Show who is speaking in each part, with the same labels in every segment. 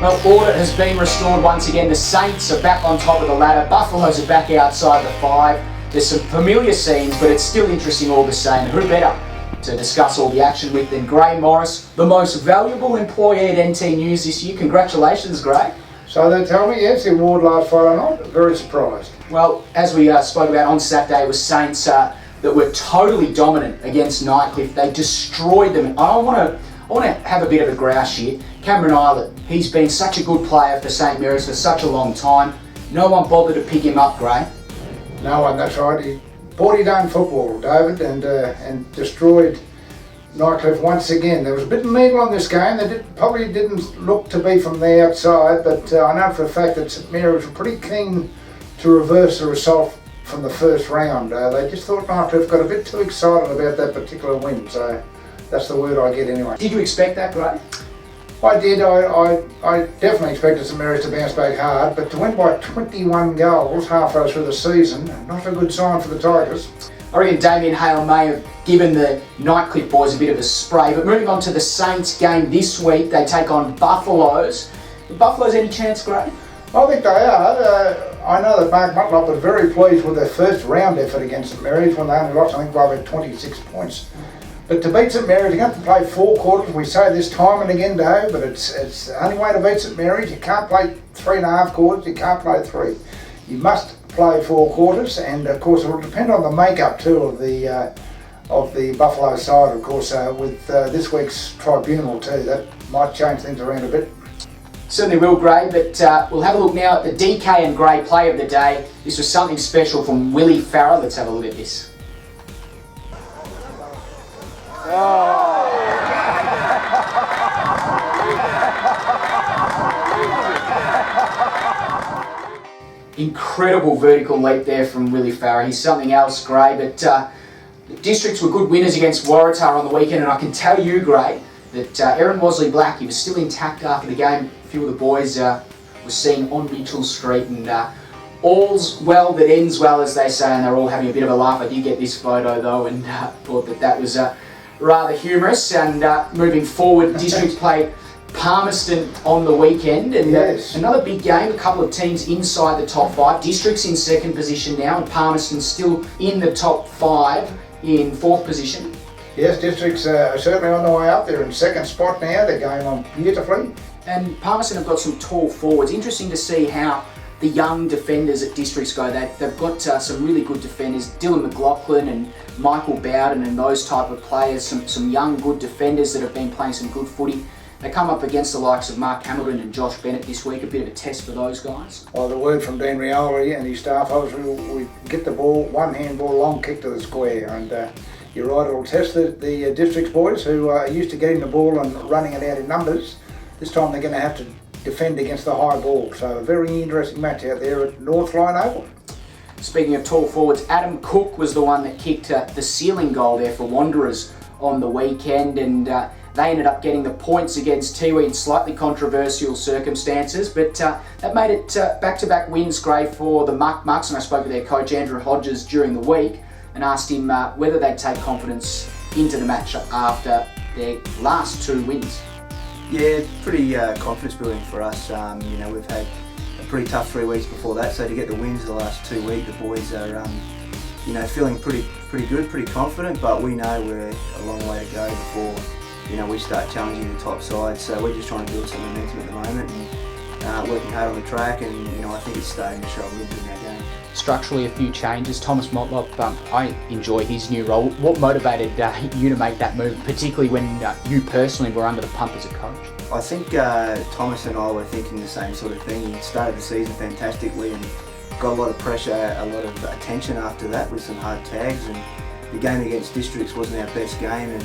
Speaker 1: Well, order has been restored once again. The Saints are back on top of the ladder. Buffaloes are back outside the 5. There's some familiar scenes, but it's still interesting all the same. And who better to discuss all the action with than Gray Morris, the most valuable employee at NT News this year. Congratulations, Gray.
Speaker 2: So they tell me, yes, the award last Friday night. Very surprised.
Speaker 1: Well, as we spoke about on Saturday, it was Saints that were totally dominant against Nightcliff. They destroyed them. I want to have a bit of a grouse here. Cameron Islet, he's been such a good player for St Mary's for such a long time. No one bothered to pick him up, Gray.
Speaker 2: No one, that's right. He bought his own football, David, and destroyed Nightcliff once again. There was a bit of needle on this game. They probably didn't look to be from the outside, but I know for a fact that St Mary's were pretty keen to reverse the result from the first round. They just thought Nightcliff got a bit too excited about that particular win, so that's the word I get anyway.
Speaker 1: Did you expect that, Gray?
Speaker 2: I did. I definitely expected St Mary's to bounce back hard, but to win by 21 goals halfway through the season, not a good sign for the Tigers.
Speaker 1: I reckon Damien Hale may have given the Nightcliff boys a bit of a spray. But moving on to the Saints game this week, they take on Buffaloes. The Buffaloes any chance, Gray?
Speaker 2: I think they are. I know that Mark Mutlop was very pleased with their first round effort against St Mary's when they only lost, I think, by about 26 points. But to beat St Mary's, you have to play 4 quarters. We say this time and again, Dave, but it's the only way to beat St Mary's. You can't play 3.5 quarters. You can't play 3. You must play 4 quarters, and of course it will depend on the makeup too of the Buffalo side. Of course, with this week's tribunal too, that might change things around a bit.
Speaker 1: Certainly will, Gray, but we'll have a look now at the DK and Gray play of the day. This was something special from Willie Farah. Let's have a look at this. Incredible vertical leap there from Willie Farah. He's something else, Gray, but the Districts were good winners against Waratah on the weekend, and I can tell you, Gray, that Errin Wasley-Black, he was still intact after the game. A few of the boys were seen on Mitchell Street, and all's well that ends well, as they say, and they're all having a bit of a laugh. I did get this photo though, and thought that was rather humorous. And moving forward, Districts played Palmerston on the weekend, and
Speaker 2: yes,
Speaker 1: another big game. A couple of teams inside the top 5. Districts in 2nd position now, and Palmerston still in the top 5 in 4th position.
Speaker 2: Yes, Districts are certainly on the way up. They're in 2nd spot now. They're going on beautifully.
Speaker 1: And Palmerston have got some tall forwards. Interesting to see how the young defenders at Districts go. They've got some really good defenders. Dylan McLaughlin and Michael Bowden and those type of players. Some young good defenders that have been playing some good footy. They come up against the likes of Mark Hamilton and Josh Bennett this week. A bit of a test for those guys.
Speaker 2: Well, the word from Dean Rioli and his staff, we get the ball, one handball, long kick to the square. And you're right, it'll test the Districts boys who are used to getting the ball and running it out in numbers. This time they're going to have to defend against the high ball. So a very interesting match out there at North Line Oval.
Speaker 1: Speaking of tall forwards, Adam Cook was the one that kicked the ceiling goal there for Wanderers on the weekend, and they ended up getting the points against Tiwi in slightly controversial circumstances, but that made it back-to-back wins, Gray, for the Mucks, and I spoke with their coach Andrew Hodges during the week and asked him whether they'd take confidence into the match after their last 2 wins.
Speaker 3: Yeah, pretty confidence building for us. We've had a pretty tough 3 weeks before that, so to get the wins the last 2 weeks, the boys are feeling pretty good, pretty confident, but we know we're a long way to go before we start challenging the top side. So we're just trying to build some momentum at the moment and working hard on the track, and I think it's starting to show a little bit in our game.
Speaker 1: Structurally, a few changes. Thomas Motlop, I enjoy his new role. What motivated you to make that move, particularly when you personally were under the pump as a coach?
Speaker 3: I think Thomas and I were thinking the same sort of thing. He started the season fantastically and got a lot of pressure, a lot of attention after that with some hard tags, and the game against Districts wasn't our best game, and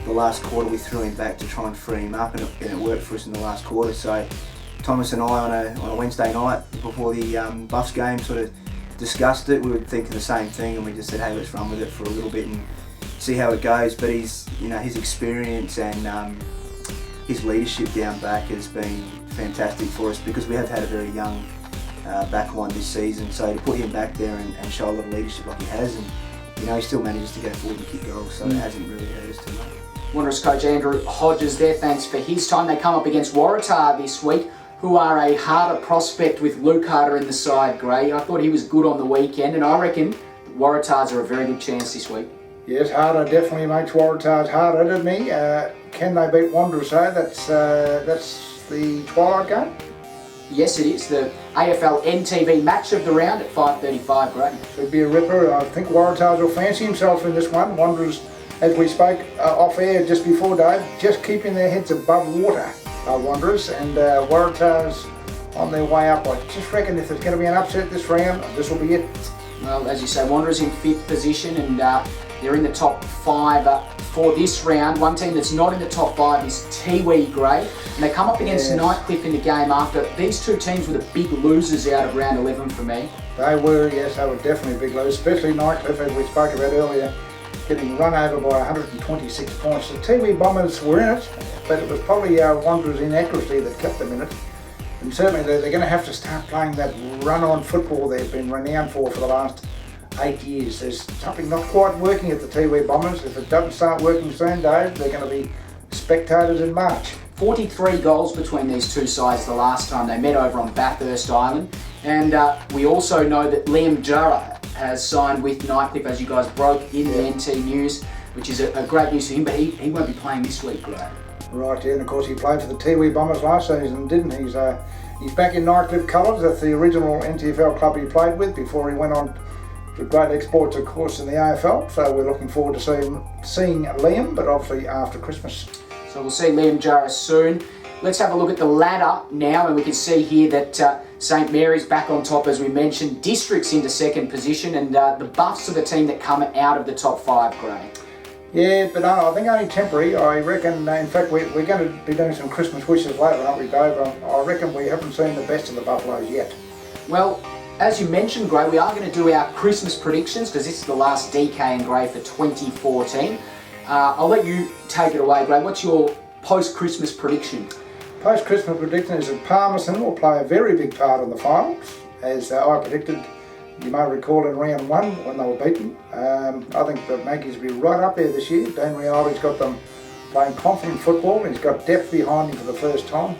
Speaker 3: the last quarter we threw him back to try and free him up, and it worked for us in the last quarter. So Thomas and I on a Wednesday night before the Buffs game sort of discussed it. We were thinking the same thing, and we just said, hey, let's run with it for a little bit and see how it goes. But his experience and his leadership down back has been fantastic for us, because we have had a very young back line this season. So to put him back there and show a lot of leadership like he has, and he still manages to go forward and kick goals, so it hasn't really hurt us too much.
Speaker 1: Wanderers coach Andrew Hodges there, thanks for his time. They come up against Waratah this week. who are a harder prospect with Luke Harder in the side, Gray. I thought he was good on the weekend, and I reckon the Waratahs are a very good chance this week.
Speaker 2: Yes, Harder definitely makes Waratahs harder, doesn't he? Can they beat Wanderers though? That's the twilight game?
Speaker 1: Yes, it is. The AFL NTV match of the round at 5:35, Gray.
Speaker 2: Should be a ripper. I think Waratahs will fancy himself in this one. Wanderers, as we spoke off air just before, Dave, just keeping their heads above water, Wanderers, and Waratahs on their way up. I just reckon if there's going to be an upset this round, this will be it.
Speaker 1: Well, as you say, Wanderers in 5th position, and they're in the top 5 for this round. One team that's not in the top 5 is Tiwi, Gray, and they come up against Nightcliff in the game after. These two teams were the big losers out of round 11 for me.
Speaker 2: They were, yes, they were definitely big losers, especially Nightcliff, as we spoke about earlier, getting run over by 126 points. The Tiwi Bombers were in it, but it was probably Wanderers' inaccuracy that kept them in it. And certainly they're going to have to start playing that run-on football they've been renowned for the last 8 years. There's something not quite working at the Tiwi Bombers. If it doesn't start working soon, Dave, they're going to be spectators in March.
Speaker 1: 43 goals between these two sides the last time they met over on Bathurst Island. And we also know that Liam Jarrah has signed with Nightcliff, as you guys broke in the NT News, which is a great news for him, but he won't be playing this week, Gray.
Speaker 2: Right, yeah, and of course he played for the Tiwi Bombers last season, didn't he? He's back in Nightcliff colours. That's the original NTFL club he played with before he went on to great exploits, of course, in the AFL. So we're looking forward to seeing Liam, but obviously after Christmas.
Speaker 1: So we'll see Liam Jarrah soon. Let's have a look at the ladder now, and we can see here that St Mary's back on top, as we mentioned. Districts into 2nd position, and the Buffs are the team that come out of the top 5, Gray.
Speaker 2: Yeah, but I think only temporary. I reckon, in fact, we're going to be doing some Christmas wishes later, aren't we, Dave? I reckon we haven't seen the best of the Buffaloes yet.
Speaker 1: Well, as you mentioned, Gray, we are going to do our Christmas predictions because this is the last DK and Gray for 2014. I'll let you take it away, Gray. What's your post-Christmas prediction?
Speaker 2: Post-Christmas prediction is that Palmerston will play a very big part in the finals, as I predicted. You may recall in round 1 when they were beaten. I think the Maggies will be right up there this year. Dan Rioli's got them playing confident football. He's got depth behind him for the first time.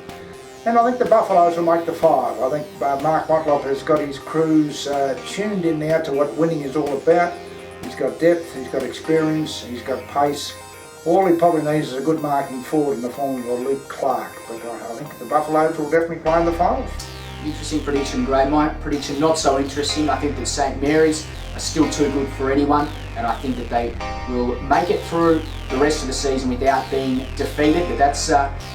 Speaker 2: And I think the Buffaloes will make the 5. I think Mark Motlop has got his crews tuned in now to what winning is all about. He's got depth, he's got experience, he's got pace. All he probably needs is a good marking forward in the form of Luke Clark. But I think the Buffaloes will definitely play in the finals.
Speaker 1: Interesting prediction, Gray. My prediction not so interesting. I think that St Mary's are still too good for anyone, and I think that they will make it through the rest of the season without being defeated. But that's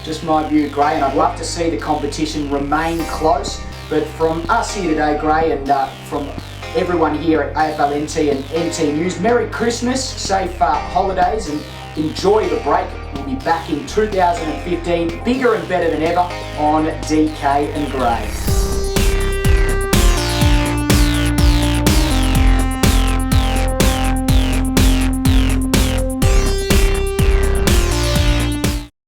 Speaker 1: just my view, Gray, and I'd love to see the competition remain close. But from us here today, Gray, and from everyone here at AFL NT and NT News, Merry Christmas, safe holidays, and enjoy the break. We'll be back in 2015, bigger and better than ever on DK and Gray.